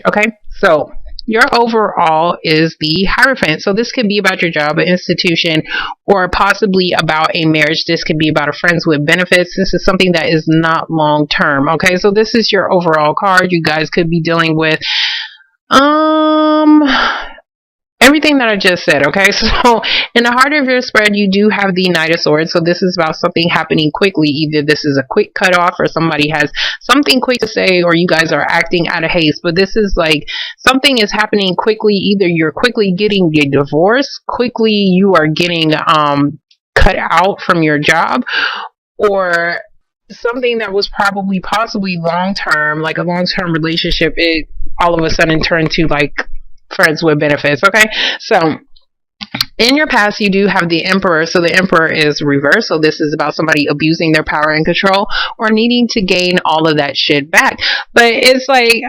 Okay, so your overall is the Hierophant. So this could be about your job, an institution, or possibly about a marriage. This could be about a friends with benefits. This is something that is not long term. Okay, so this is your overall card. You guys could be dealing with um everything that I just said, okay? So in the heart of your spread, you do have the Knight of Swords. So this is about something happening quickly. Either this is a quick cutoff or somebody has something quick to say or you guys are acting out of haste. But this is like something is happening quickly. Either you're quickly getting a divorce, quickly you are getting cut out from your job, or something that was probably possibly long term, like a long term relationship, it all of a sudden turned to like friends with benefits. Okay, so in your past you do have the Emperor. So the Emperor is reversed, so this is about somebody abusing their power and control or needing to gain all of that shit back. But it's like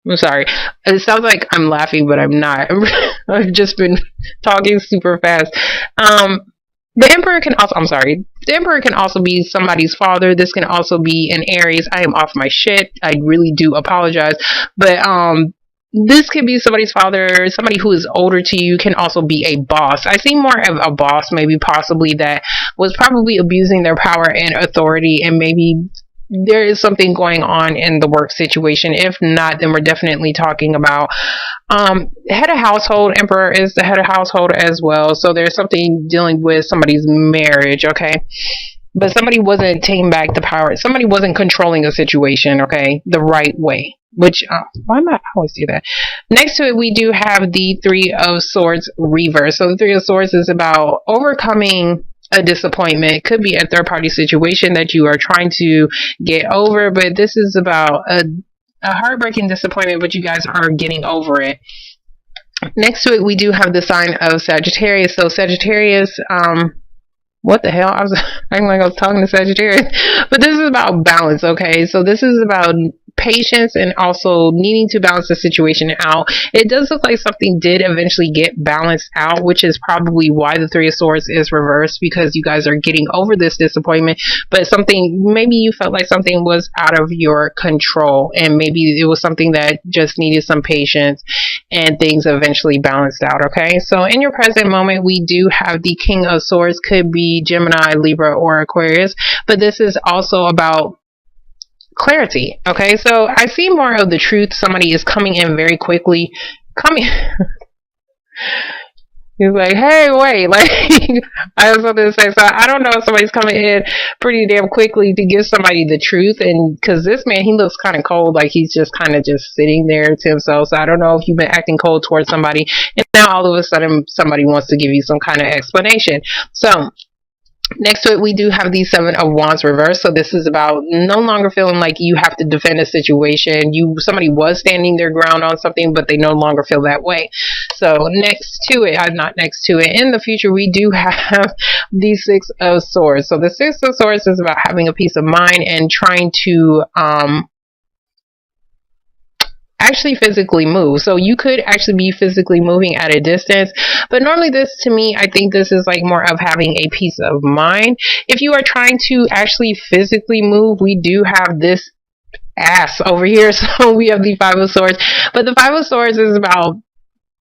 I'm sorry, it sounds like I'm laughing, but I'm not. I've just been talking super fast. The Emperor can also, I'm sorry, the Emperor can also be somebody's father. This can also be an Aries. I am off my shit, I really do apologize. But this could be somebody's father, somebody who is older to you, can also be a boss. I see more of a boss, maybe possibly that was probably abusing their power and authority, and maybe there is something going on in the work situation. If not, then we're definitely talking about head of household. Emperor is the head of household as well. So there's something dealing with somebody's marriage, okay? But somebody wasn't taking back the power. Somebody wasn't controlling a situation, okay, the right way. Which, why am I always do that? Next to it, we do have the Three of Swords reverse. So the Three of Swords is about overcoming a disappointment. It could be a third party situation that you are trying to get over, but this is about a heartbreaking disappointment, but you guys are getting over it. Next to it, we do have the sign of Sagittarius. So Sagittarius, what the hell? I was acting like I was talking to Sagittarius. But this is about balance, okay? So this is about patience and also needing to balance the situation out. It does look like something did eventually get balanced out, which is probably why the Three of Swords is reversed, because you guys are getting over this disappointment. But something, maybe you felt like something was out of your control, and maybe it was something that just needed some patience, and things eventually balanced out, okay? So in your present moment, we do have the King of Swords. Could be Gemini, Libra, or Aquarius, but this is also about clarity, okay? So I see more of the truth. Somebody is coming in very quickly. He's like, hey, wait, like, I have something to say. So I don't know if somebody's coming in pretty damn quickly to give somebody the truth. And because this man, he looks kind of cold, like he's just kind of just sitting there to himself. So I don't know if you've been acting cold towards somebody, and now all of a sudden somebody wants to give you some kind of explanation. So next to it, we do have the Seven of Wands reverse. So this is about no longer feeling like you have to defend a situation. Somebody was standing their ground on something, but they no longer feel that way. So next to it, not next to it, in the future, we do have the Six of Swords. So the Six of Swords is about having a peace of mind and trying to actually physically move. So you could actually be physically moving at a distance, but normally this, to me, I think this is like more of having a peace of mind. If you are trying to actually physically move, we do have this ass over here. So we have the Five of Swords, but the Five of Swords is about,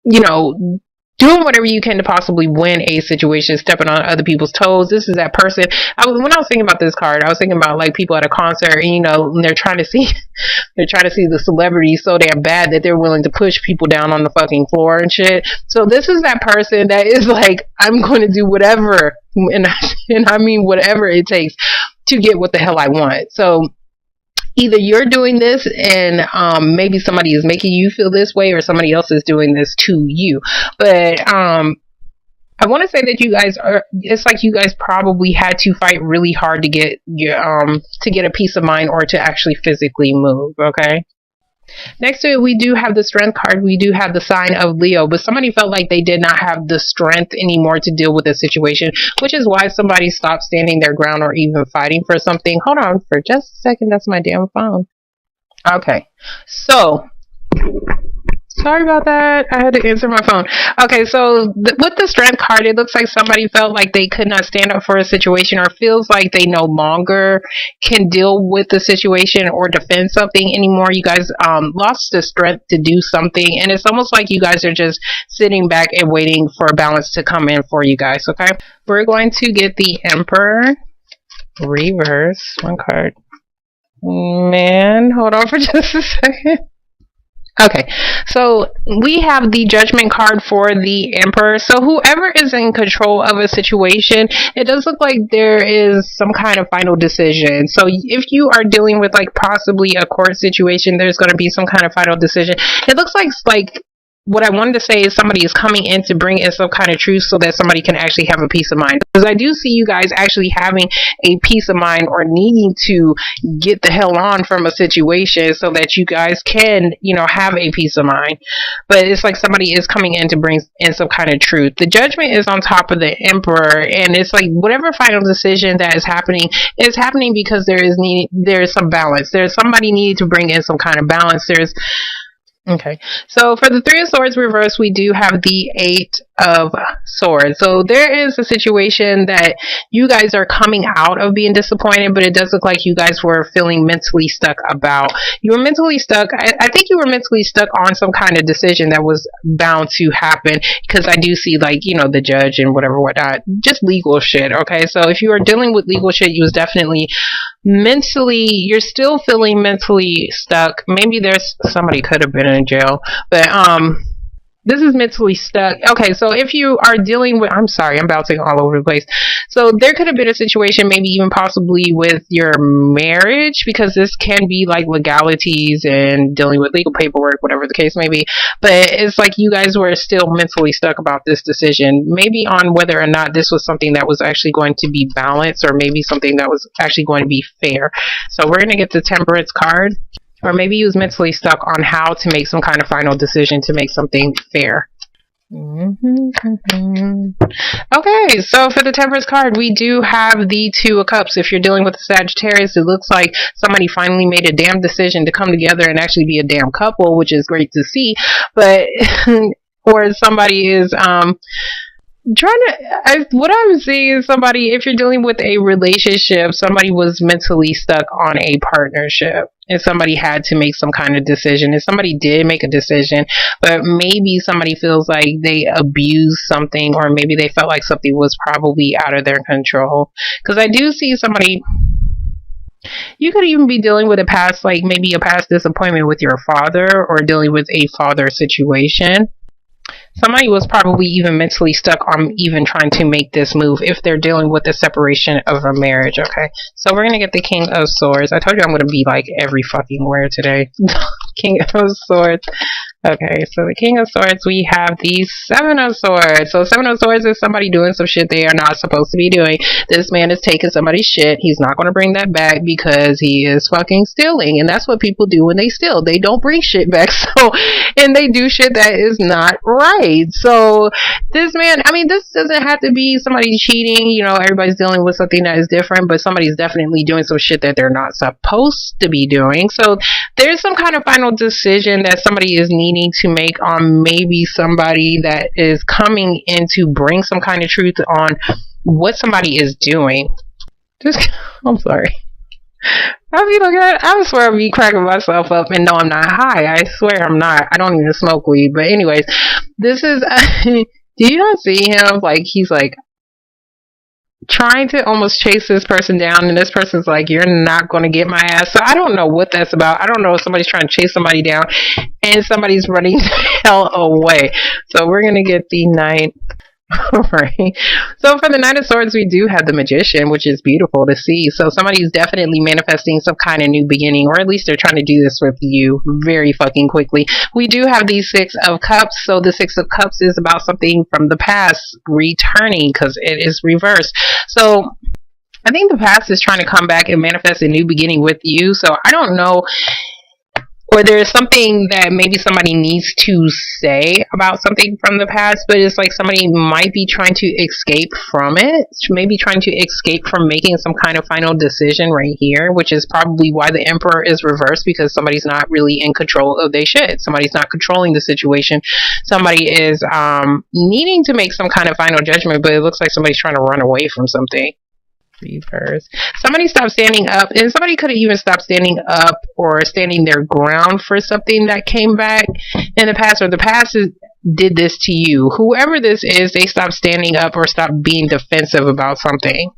you know, doing whatever you can to possibly win a situation, stepping on other people's toes. This is that person. When I was thinking about this card, I was thinking about like people at a concert, and, you know, and they're trying to see the celebrity so damn bad that they're willing to push people down on the fucking floor and shit. So this is that person that is like, I'm going to do whatever, and I mean whatever it takes to get what the hell I want. So either you're doing this and maybe somebody is making you feel this way, or somebody else is doing this to you. But I want to say that you guys are, it's like you guys probably had to fight really hard to get your to get a peace of mind or to actually physically move, okay? Next to it, we do have the Strength card. We do have the sign of Leo, but somebody felt like they did not have the strength anymore to deal with the situation, which is why somebody stopped standing their ground or even fighting for something. Hold on for just a second. That's my damn phone. Okay. So Sorry about that. I had to answer my phone. Okay, so with the strength card, it looks like somebody felt like they could not stand up for a situation or feels like they no longer can deal with the situation or defend something anymore. You guys lost the strength to do something, and it's almost like you guys are just sitting back and waiting for a balance to come in for you guys, okay? We're going to get the Emperor reverse. One card. Man, hold on for just a second. Okay, so we have the Judgment card for the Emperor. So whoever is in control of a situation, it does look like there is some kind of final decision. So if you are dealing with like possibly a court situation, there's going to be some kind of final decision. It looks like what I wanted to say is somebody is coming in to bring in some kind of truth so that somebody can actually have a peace of mind. Because I do see you guys actually having a peace of mind or needing to get the hell on from a situation so that you guys can, have a peace of mind. But it's like somebody is coming in to bring in some kind of truth. The Judgment is on top of the Emperor, and it's like whatever final decision that is happening because there's some balance. There's somebody needing to bring in some kind of balance. Okay, so for the Three of Swords reverse, we do have the Eight of Swords. So there is a situation that you guys are coming out of being disappointed, but it does look like you guys were feeling mentally stuck about. You were mentally stuck. I think you were mentally stuck on some kind of decision that was bound to happen, because I do see the judge and whatnot, just legal shit. Okay, so if you are dealing with legal shit, you was definitely you're still feeling mentally stuck. Maybe there's somebody could have been in jail, but this is mentally stuck. Okay, so if you are dealing with, I'm sorry, I'm bouncing all over the place. So there could have been a situation, maybe even possibly with your marriage, because this can be like legalities and dealing with legal paperwork, whatever the case may be. But it's like you guys were still mentally stuck about this decision, maybe on whether or not this was something that was actually going to be balanced, or maybe something that was actually going to be fair. So we're going to get the Temperance card. Or maybe he was mentally stuck on how to make some kind of final decision to make something fair. Okay, so for the Temperance card, we do have the Two of Cups. If you're dealing with a Sagittarius, it looks like somebody finally made a damn decision to come together and actually be a damn couple, which is great to see. But, or somebody is, what I'm seeing is somebody, if you're dealing with a relationship, somebody was mentally stuck on a partnership, and somebody had to make some kind of decision, and somebody did make a decision, but maybe somebody feels like they abused something, or maybe they felt like something was probably out of their control. Because I do see somebody, you could even be dealing with a past, like maybe a past disappointment with your father, or dealing with a father situation. Somebody was probably even mentally stuck on even trying to make this move if they're dealing with the separation of a marriage. Okay, so we're going to get the King of Swords. I told you I'm going to be like every fucking word today. King of Swords. Okay, so the King of Swords, we have the Seven of Swords. So Seven of Swords is somebody doing some shit they are not supposed to be doing. This man is taking somebody's shit. He's not going to bring that back because he is fucking stealing. And that's what people do when they steal. They don't bring shit back. So, and they do shit that is not right. So this man, I mean, this doesn't have to be somebody cheating. Everybody's dealing with something that is different, but somebody's definitely doing some shit that they're not supposed to be doing. So there's some kind of final decision that somebody is needing to make on maybe somebody that is coming in to bring some kind of truth on what somebody is doing. I'm sorry. I swear I'll be cracking myself up, and no, I'm not high. I swear I'm not. I don't even smoke weed. But anyways, this is, do you not see him? Like, he's like trying to almost chase this person down, and this person's like, you're not going to get my ass. So I don't know what that's about. I don't know if somebody's trying to chase somebody down and somebody's running the hell away. So we're going to get the Knight. Right. So for the Knight of Swords, we do have the Magician, which is beautiful to see. So somebody's definitely manifesting some kind of new beginning, or at least they're trying to do this with you very fucking quickly. We do have the Six of Cups. So the Six of Cups is about something from the past returning, because it is reversed. So I think the past is trying to come back and manifest a new beginning with you. So I don't know or there's something that maybe somebody needs to say about something from the past, but it's like somebody might be trying to escape from it, maybe trying to escape from making some kind of final decision right here, which is probably why the Emperor is reversed, because somebody's not really in control of their shit. Somebody's not controlling the situation. Somebody is needing to make some kind of final judgment, but it looks like somebody's trying to run away from something. Reverse. Somebody stopped standing up, and somebody could have even stopped standing up or standing their ground for something that came back in the past, or the past did this to you. Whoever this is, they stopped standing up or stopped being defensive about something,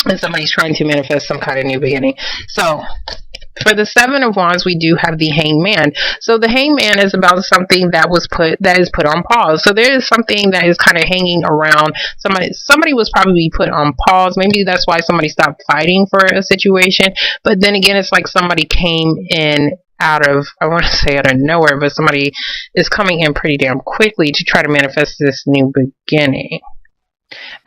and somebody's trying to manifest some kind of new beginning. So for the Seven of Wands, we do have the Hangman. So the Hangman is about something that is put on pause. So there is something that is kind of hanging around. Somebody was probably put on pause. Maybe that's why somebody stopped fighting for a situation. But then again, it's like somebody came in out of nowhere, but somebody is coming in pretty damn quickly to try to manifest this new beginning.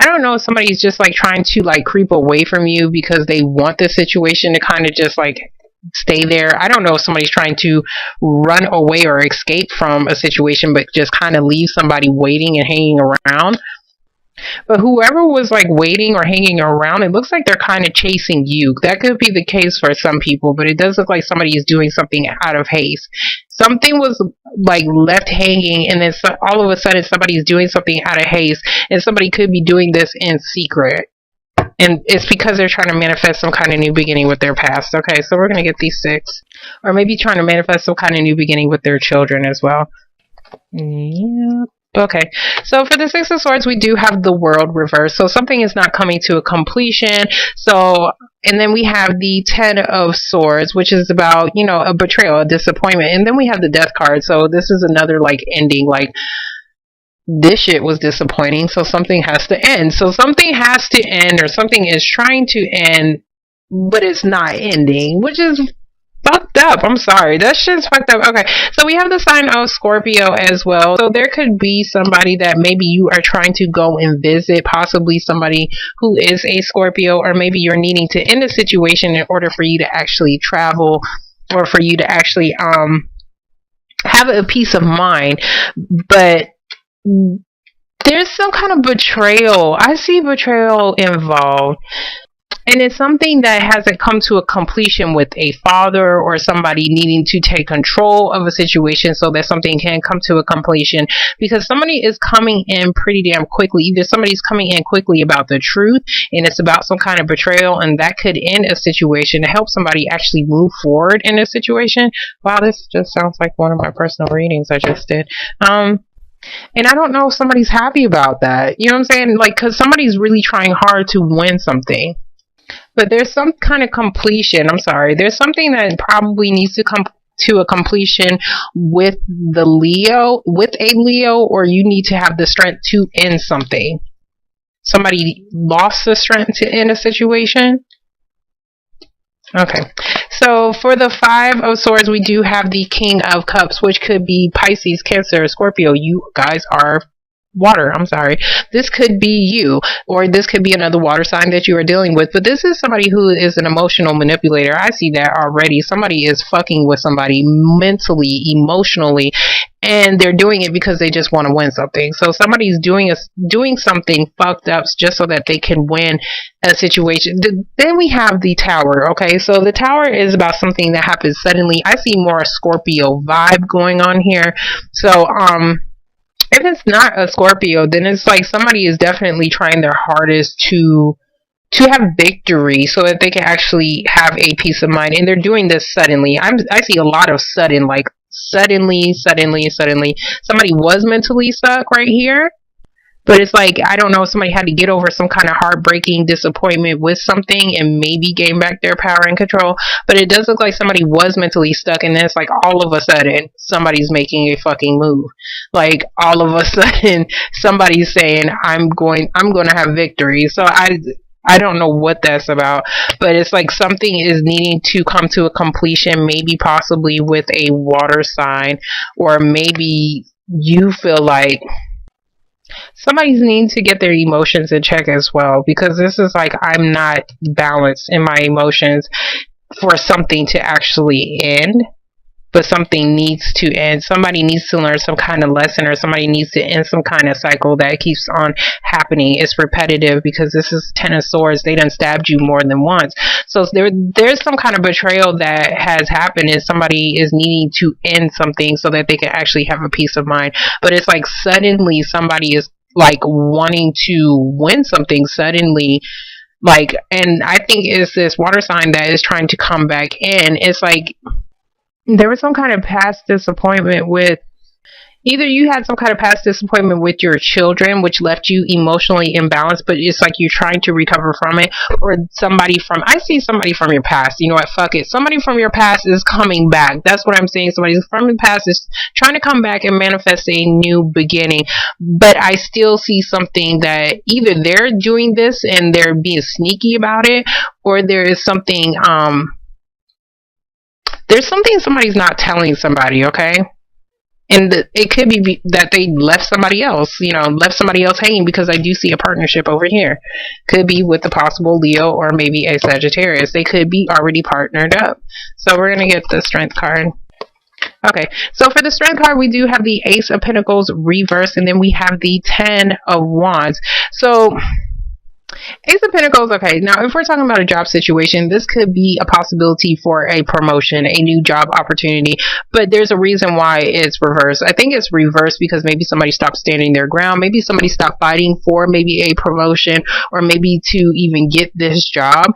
I don't know if somebody's just like trying to like creep away from you because they want the situation to kind of just like stay there. I don't know if somebody's trying to run away or escape from a situation, but just kind of leave somebody waiting and hanging around. But whoever was like waiting or hanging around, it looks like they're kind of chasing you. That could be the case for some people, but it does look like somebody is doing something out of haste. Something was like left hanging, and then all of a sudden somebody is doing something out of haste, and somebody could be doing this in secret. And it's because they're trying to manifest some kind of new beginning with their past. Okay, so we're going to get these 6. Or maybe trying to manifest some kind of new beginning with their children as well. Yeah. Okay, so for the 6 of Swords, we do have the World reversed. So something is not coming to a completion. So, and then we have the 10 of Swords, which is about, a betrayal, a disappointment. And then we have the Death card. So this is another like ending, like this shit was disappointing, so something has to end. So something has to end, or something is trying to end, but it's not ending, which is fucked up. I'm sorry. That shit's fucked up. Okay, so we have the sign of Scorpio as well. So there could be somebody that maybe you are trying to go and visit, possibly somebody who is a Scorpio, or maybe you're needing to end a situation in order for you to actually travel, or for you to actually have a peace of mind. But there's some kind of betrayal. I see betrayal involved. And it's something that hasn't come to a completion with a father or somebody needing to take control of a situation so that something can come to a completion, because somebody is coming in pretty damn quickly. Either somebody's coming in quickly about the truth and it's about some kind of betrayal, and that could end a situation to help somebody actually move forward in a situation. Wow, this just sounds like one of my personal readings I just did. And I don't know if somebody's happy about that. You know what I'm saying? Like, because somebody's really trying hard to win something. But there's some kind of completion. I'm sorry. There's something that probably needs to come to a completion with a Leo, or you need to have the strength to end something. Somebody lost the strength to end a situation. Okay, so for the 5 of Swords, we do have the King of Cups, which could be Pisces, Cancer, Scorpio. You guys are water. I'm sorry. This could be you, or this could be another water sign that you are dealing with. But this is somebody who is an emotional manipulator. I see that already. Somebody is fucking with somebody mentally, emotionally, and they're doing it because they just want to win something. So somebody's doing something fucked up just so that they can win a situation. Then we have the Tower. Okay, so the Tower is about something that happens suddenly. I see more a Scorpio vibe going on here. So if it's not a Scorpio, then it's like somebody is definitely trying their hardest to have victory so that they can actually have a peace of mind. And they're doing this suddenly. I see a lot of sudden, like suddenly. Somebody was mentally stuck right here. But it's like, I don't know, somebody had to get over some kind of heartbreaking disappointment with something and maybe gain back their power and control. But it does look like somebody was mentally stuck, and then it's like all of a sudden somebody's making a fucking move. Like all of a sudden somebody's saying, I'm going to have victory. So I don't know what that's about, but it's like something is needing to come to a completion, maybe possibly with a water sign, or maybe you feel like somebody's needing to get their emotions in check as well, because this is like, I'm not balanced in my emotions for something to actually end. but something needs to end. Somebody needs to learn some kind of lesson, or somebody needs to end some kind of cycle that keeps on happening. It's repetitive because this is Ten of Swords. They done stabbed you more than once. So there's some kind of betrayal that has happened, and somebody is needing to end something so that they can actually have a peace of mind. But it's like suddenly somebody is like wanting to win something suddenly. Like, and I think it's this water sign that is trying to come back in. It's like there was some kind of past disappointment with, either you had some kind of past disappointment with your children, which left you emotionally imbalanced, but it's like you're trying to recover from it, or I see somebody from your past. You know what? Fuck it. Somebody from your past is coming back. That's what I'm saying. Somebody from the past is trying to come back and manifest a new beginning. But I still see something that either they're doing this and they're being sneaky about it, or there is something, there's something somebody's not telling somebody, okay? And it could be that they left somebody else, left somebody else hanging, because I do see a partnership over here. Could be with a possible Leo or maybe a Sagittarius. They could be already partnered up. So we're going to get the Strength card. Okay, so for the Strength card, we do have the Ace of Pentacles reversed, and then we have the 10 of Wands. So Ace of Pentacles, okay, now if we're talking about a job situation, this could be a possibility for a promotion, a new job opportunity, but there's a reason why it's reversed. I think it's reversed because maybe somebody stopped standing their ground, maybe somebody stopped fighting for maybe a promotion, or maybe to even get this job,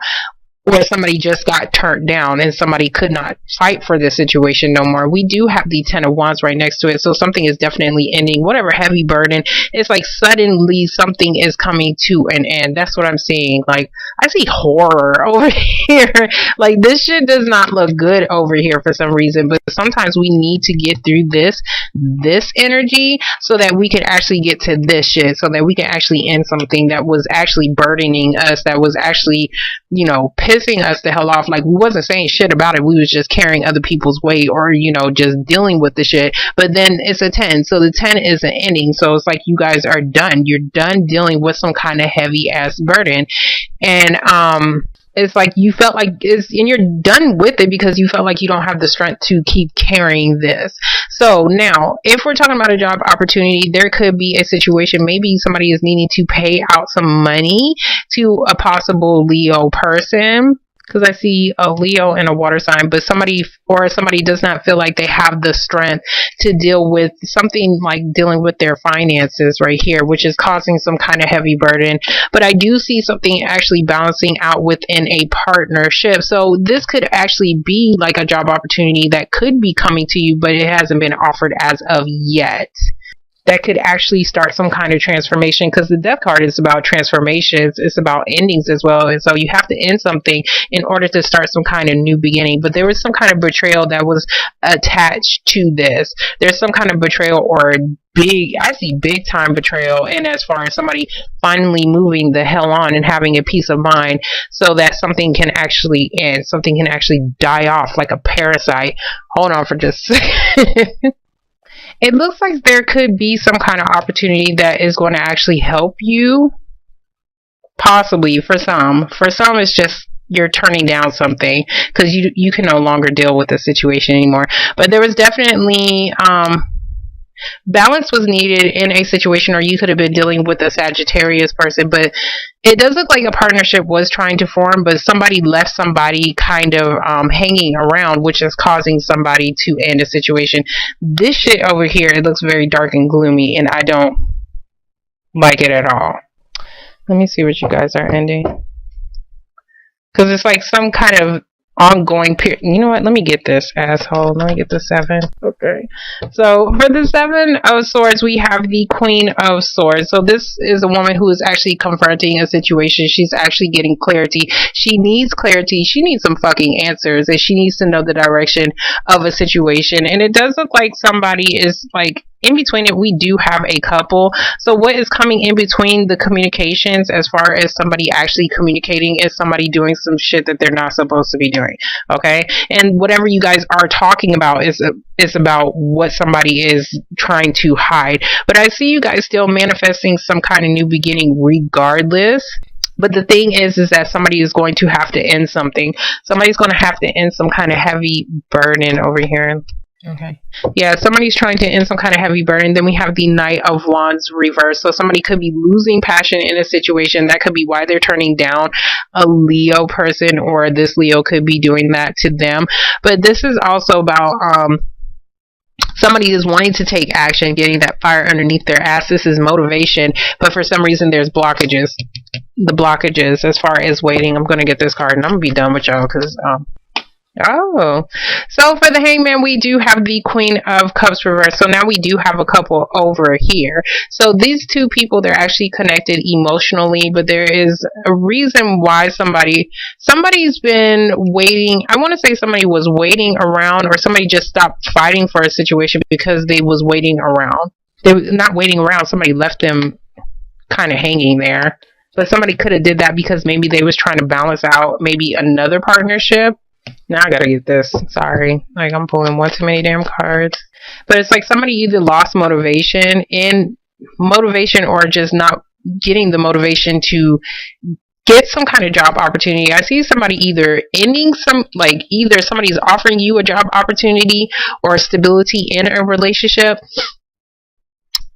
or somebody just got turned down and somebody could not fight for this situation no more. We do have the 10 of Wands right next to it, so something is definitely ending. Whatever heavy burden, it's like suddenly something is coming to an end. That's what I'm seeing. Like, I see horror over here. Like, this shit does not look good over here for some reason, but sometimes we need to get through this energy so that we can actually get to this shit, so that we can actually end something that was actually burdening us, that was actually, pissing us the hell off. Like, we wasn't saying shit about it, we was just carrying other people's weight, or just dealing with the shit. But then it's a 10, so the 10 is an ending, so it's like you guys are done. You're done dealing with some kind of heavy ass burden, and it's like you felt like and you're done with it because you felt like you don't have the strength to keep carrying this. So now, if we're talking about a job opportunity, there could be a situation, maybe somebody is needing to pay out some money to a possible Leo person, because I see a Leo and a water sign, but somebody does not feel like they have the strength to deal with something like dealing with their finances right here, which is causing some kind of heavy burden. But I do see something actually balancing out within a partnership. So this could actually be like a job opportunity that could be coming to you, but it hasn't been offered as of yet. That could actually start some kind of transformation, because the Death card is about transformations. It's about endings as well. And so you have to end something in order to start some kind of new beginning. But there was some kind of betrayal that was attached to this. There's some kind of betrayal, or I see big time betrayal. And as far as somebody finally moving the hell on and having a peace of mind so that something can actually end, something can actually die off like a parasite. Hold on for just a second. It looks like there could be some kind of opportunity that is going to actually help you. Possibly for some. For some, it's just you're turning down something because you can no longer deal with the situation anymore. But there was definitely balance was needed in a situation, or you could have been dealing with a Sagittarius person, but it does look like a partnership was trying to form, but somebody left somebody kind of hanging around, which is causing somebody to end a situation. This shit over here, it looks very dark and gloomy, and I don't like it at all. Let me see what you guys are ending, because it's like some kind of ongoing period. You know what? Let me get this, asshole. Let me get the 7. Okay. So for the 7 of Swords, we have the Queen of Swords. So this is a woman who is actually confronting a situation. She's actually getting clarity. She needs clarity. She needs some fucking answers, and she needs to know the direction of a situation. And it does look like somebody is like in between it. We do have a couple. So what is coming in between the communications, as far as somebody actually communicating, is somebody doing some shit that they're not supposed to be doing. Okay, and whatever you guys are talking about is about what somebody is trying to hide. But I see you guys still manifesting some kind of new beginning regardless. But the thing is that somebody is going to have to end something. Somebody's going to have to end some kind of heavy burden over here. Okay. Yeah, somebody's trying to end some kind of heavy burden. Then we have the Knight of Wands reverse. So somebody could be losing passion in a situation. That could be why they're turning down a Leo person, or this Leo could be doing that to them. But this is also about somebody is wanting to take action, getting that fire underneath their ass. This is motivation, but for some reason there's blockages. The blockages as far as waiting. I'm going to get this card and I'm going to be done with y'all because oh, so for the Hangman, we do have the Queen of Cups reversed. So now we do have a couple over here. So these two people, they're actually connected emotionally, but there is a reason why somebody's been waiting. I want to say somebody was waiting around, or somebody just stopped fighting for a situation because they was waiting around. They were not waiting around. Somebody left them kind of hanging there. But somebody could have did that because maybe they was trying to balance out maybe another partnership. Now I gotta get this. Sorry. Like, I'm pulling one too many damn cards. But it's like somebody either lost motivation or just not getting the motivation to get some kind of job opportunity. I see somebody either either somebody's offering you a job opportunity or stability in a relationship,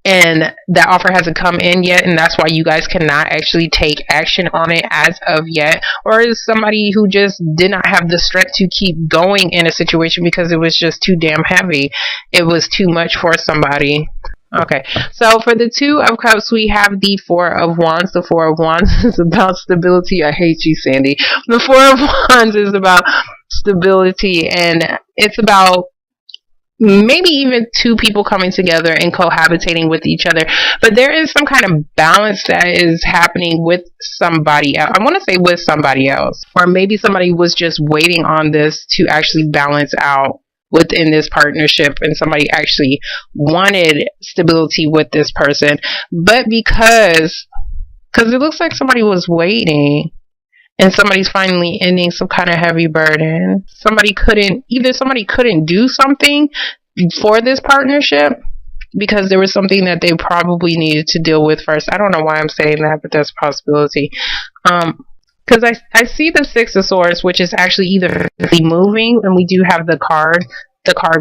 and that offer hasn't come in yet, and that's why you guys cannot actually take action on it as of yet. Or is somebody who just did not have the strength to keep going in a situation because it was just too damn heavy. It was too much for somebody. Okay, so for the Two of Cups, we have the Four of Wands. The Four of Wands is about stability. I hate you, Sandy. The Four of Wands is about stability, and it's about maybe even two people coming together and cohabitating with each other. But there is some kind of balance that is happening with somebody else. I want to say with somebody else. Or maybe somebody was just waiting on this to actually balance out within this partnership, and somebody actually wanted stability with this person. But because it looks like somebody was waiting, and somebody's finally ending some kind of heavy burden. Somebody couldn't do something for this partnership because there was something that they probably needed to deal with first. I don't know why I'm saying that, but that's a possibility. Because I see the Six of Swords, which is actually either moving, and we do have the card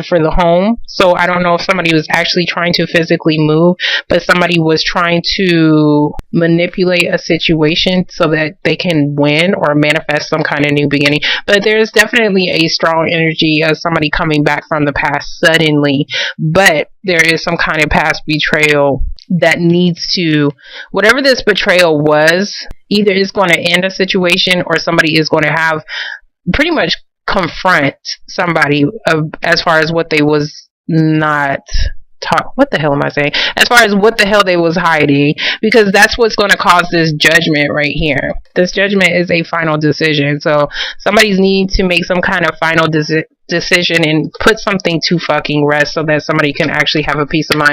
for the home. So I don't know if somebody was actually trying to physically move, but somebody was trying to manipulate a situation so that they can win or manifest some kind of new beginning. But there's definitely a strong energy of somebody coming back from the past suddenly, but there is some kind of past betrayal that needs to, whatever this betrayal was, either is going to end a situation or somebody is going to have pretty much confront somebody as far as what they was not taught. What the hell am I saying? As far as what the hell they was hiding, because that's what's going to cause this judgment right here. This judgment is a final decision. So somebody's need to make some kind of final decision and put something to fucking rest so that somebody can actually have a peace of mind.